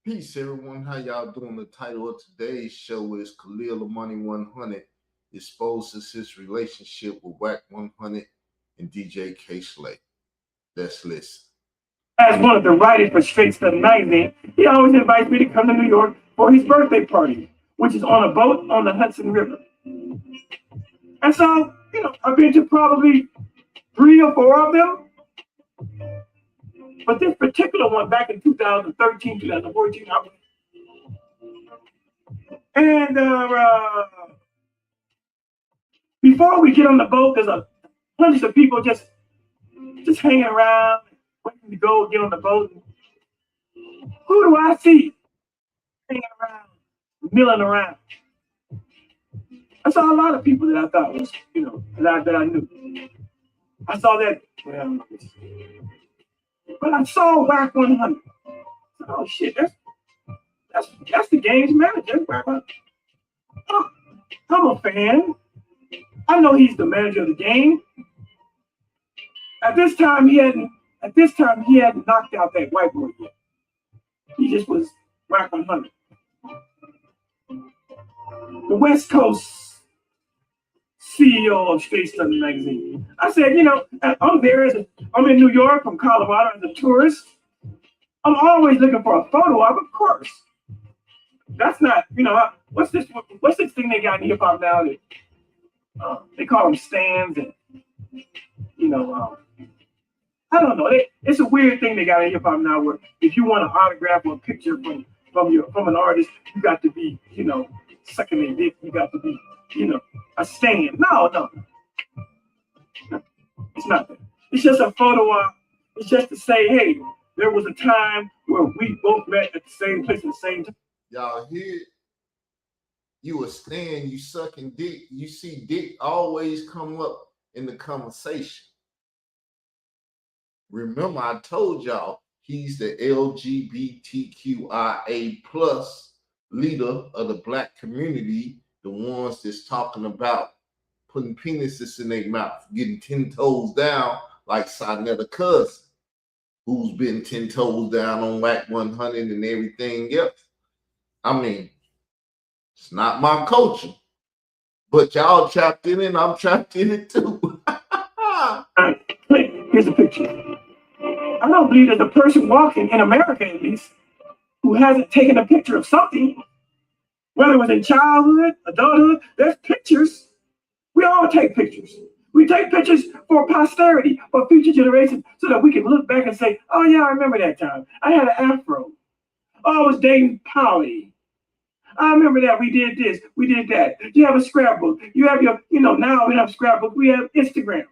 Peace, everyone. How y'all doing? The title of today's show is Khalil the Money 100 exposes his relationship with Wack 100 and DJ K Slay. Let's listen. As one of the writers for Straight Stuff magazine, he always invites me to come to New York for his birthday party, which is on a boat on the Hudson River. And so, I've been to probably 3 or 4 of them. But this particular one back in 2013, 2014, I went. And before we get on the boat, there's hundreds of people just hanging around, waiting to go get on the boat. Who do I see hanging around, milling around? I saw a lot of people that I thought was, that I knew. I saw that, but I saw Wack 100. Oh shit, that's the game's manager. I'm a fan. I know he's the manager of the game. At this time, he hadn't knocked out that white boy yet. He just was Wack 100. The West Coast CEO of Straight Stuff magazine. I said, I'm in New York from Colorado as a tourist. I'm always looking for a photo of course. That's not, what's this thing they got in hip hop now that they call them stands and, I don't know. It's a weird thing they got in hip hop now where if you want an autograph or a picture from an artist, you got to be, sucking their dick. You got to be, a stand. No. It's not that. It's just a photo op. It's just to say, hey, there was a time where we both met at the same place at the same time. Y'all hear? You a stand, you sucking dick. You see dick always come up in the conversation. Remember, I told y'all he's the LGBTQIA plus leader of the black community, the ones that's talking about putting penises in their mouth, getting 10 toes down like Sonetta Cousin, who's been 10 toes down on Wack 100 and everything else. I mean, it's not my culture, but y'all trapped in it, and I'm trapped in it too. Here's a picture. I don't believe there's a person walking, in America at least, who hasn't taken a picture of something, whether it was in childhood, adulthood. There's pictures. We all take pictures. We take pictures for posterity, for future generations, so that we can look back and say, oh yeah, I remember that time. I had an afro. Oh, I was dating Polly. I remember that we did this, we did that. You have a scrapbook. You have your, now we have scrapbook. We have Instagram.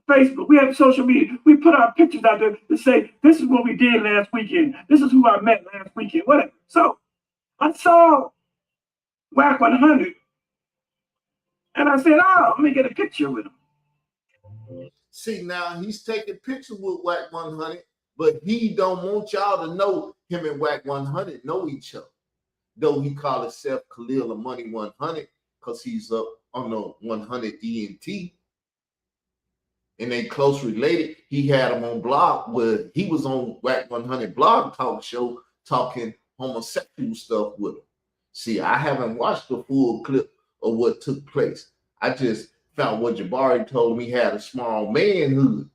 Facebook, we have social media. We put our pictures out there to say, this is what we did last weekend. This is who I met last weekend, whatever. So I saw Wack 100 and I said, let me get a picture with him. See, now he's taking pictures with Wack 100, but he don't want y'all to know him and Wack 100 know each other. Though he call himself Khalil the Money 100 because he's up on the 100 ENT. And they close related. He had him on blog where he was on Wack 100 blog talk show talking homosexual stuff with him. See, I haven't watched the full clip of what took place. I just found what Jabari told me had a small manhood.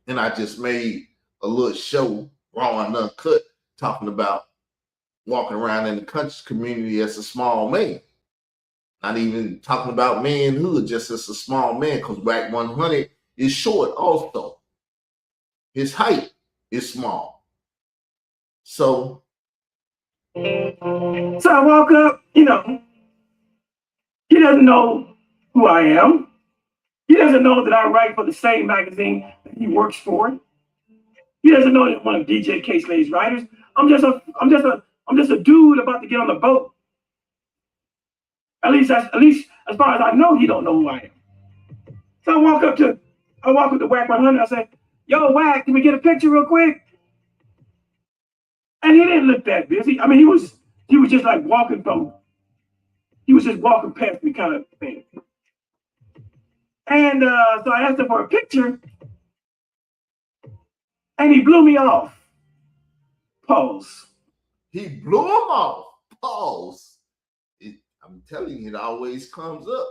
And I just made a little show, raw and uncut, talking about walking around in the conscious community as a small man. Not even talking about manhood, just as a small man, because Wack 100 is short also. His height is small. So I woke up, he doesn't know who I am. He doesn't know that I write for the same magazine that he works for. He doesn't know that one of DJ K Slay's writers. I'm just a dude about to get on the boat. At least as far as I know, he don't know who I am. So I walk up to Wack 100. I say, "Yo, Wack, can we get a picture real quick?" And he didn't look that busy. I mean, he was just like walking past me, kind of thing. And so I asked him for a picture, and he blew me off. Pause. He blew him off. Pause. I'm telling you, it always comes up.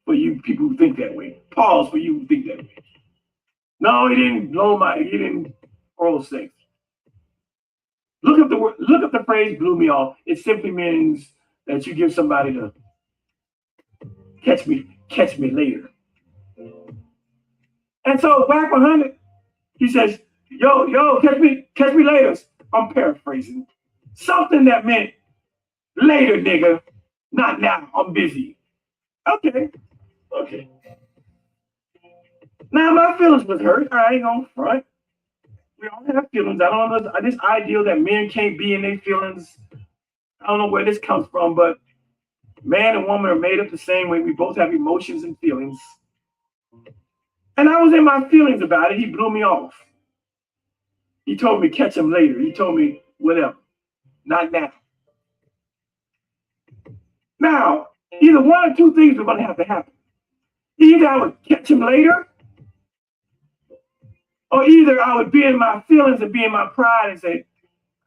For you people who think that way. Pause for you who think that way. No, he didn't blow he didn't oral sex. Look up the phrase blew me off. It simply means that you give somebody the catch me later. And so Wack 100, he says, yo, catch me later. I'm paraphrasing. Something that meant later, nigga. Not now. I'm busy. Okay. Now my feelings was hurt. I ain't gonna front. We all have feelings. I don't know this ideal that men can't be in their feelings. I don't know where this comes from, but man and woman are made up the same way. We both have emotions and feelings. And I was in my feelings about it. He blew me off. He told me catch him later. He told me whatever. Not now. Now, either one or two things were going to have to happen. Either I would catch him later, or either I would be in my feelings and be in my pride and say,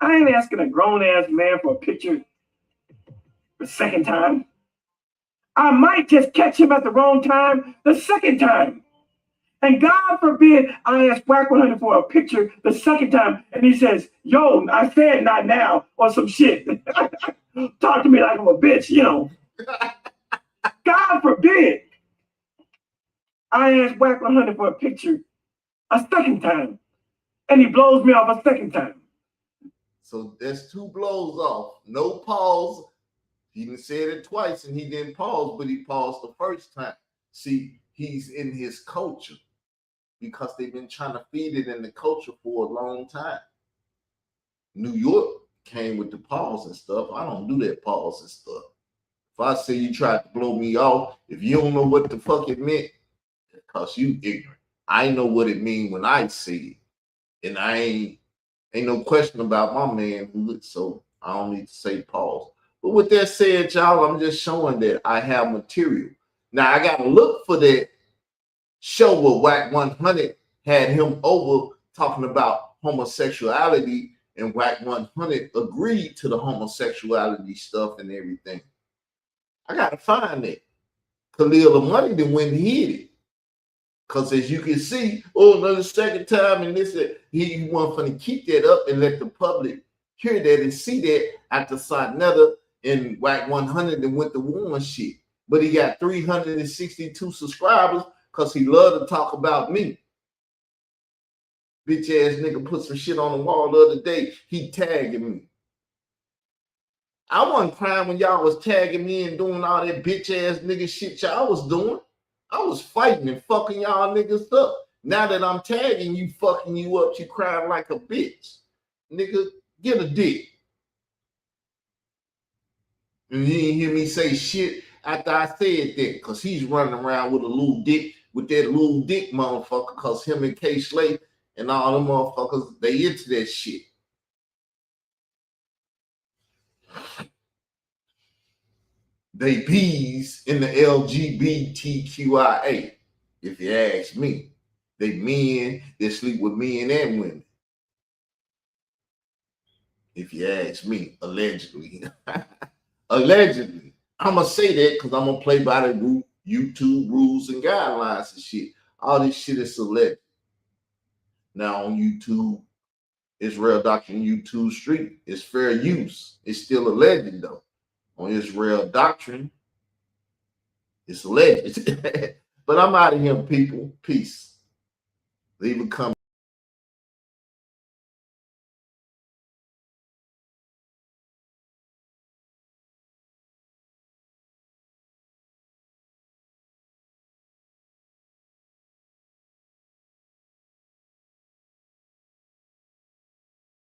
I ain't asking a grown-ass man for a picture the second time. I might just catch him at the wrong time the second time. And God forbid I ask Wack 100 for a picture the second time and he says, yo, I said not now, or some shit. Talk to me like I'm a bitch, you know. God forbid I ask Wack 100 for a picture a second time and he blows me off a second time. So that's two blows off. No pause. He didn't say it twice and he didn't pause, but he paused the first time. See, he's in his culture because they've been trying to feed it in the culture for a long time. New York came with the pause and stuff. I don't do that pause and stuff. If I say you tried to blow me off, if you don't know what the fuck it meant, because you ignorant. I know what it mean when I see it. And I ain't no question about my manhood, so I don't need to say pause. But with that said, y'all, I'm just showing that I have material. Now I gotta look for that show where Wack 100 had him over talking about homosexuality, and Wack 100 agreed to the homosexuality stuff and everything. I gotta find that. Khalil Money then went and hid it. Because as you can see, another second time, and this he wasn't to keep that up and let the public hear that and see that after Sonetta and Wack 100 and went to war and shit. But he got 362 subscribers because he loved to talk about me. Bitch ass nigga put some shit on the wall the other day. He tagging me. I wasn't crying when y'all was tagging me and doing all that bitch ass nigga shit y'all was doing. I was fighting and fucking y'all niggas up. Now that I'm tagging you, fucking you up, you crying like a bitch. Nigga, get a dick. And you didn't hear me say shit after I said that, because he's running around with a little dick, with that little dick motherfucker, because him and K Slay and all them motherfuckers, they into that shit. They bees in the LGBTQIA, if you ask me. They men that sleep with men and women. If you ask me, allegedly. Allegedly. I'm going to say that because I'm going to play by the YouTube rules and guidelines and shit. All this shit is alleged. Now on YouTube, Israel Doctrine YouTube Street, it's fair use. It's still alleged though. On Israel Doctrine, it's alleged. But I'm out of here, people. Peace. Leave a comment.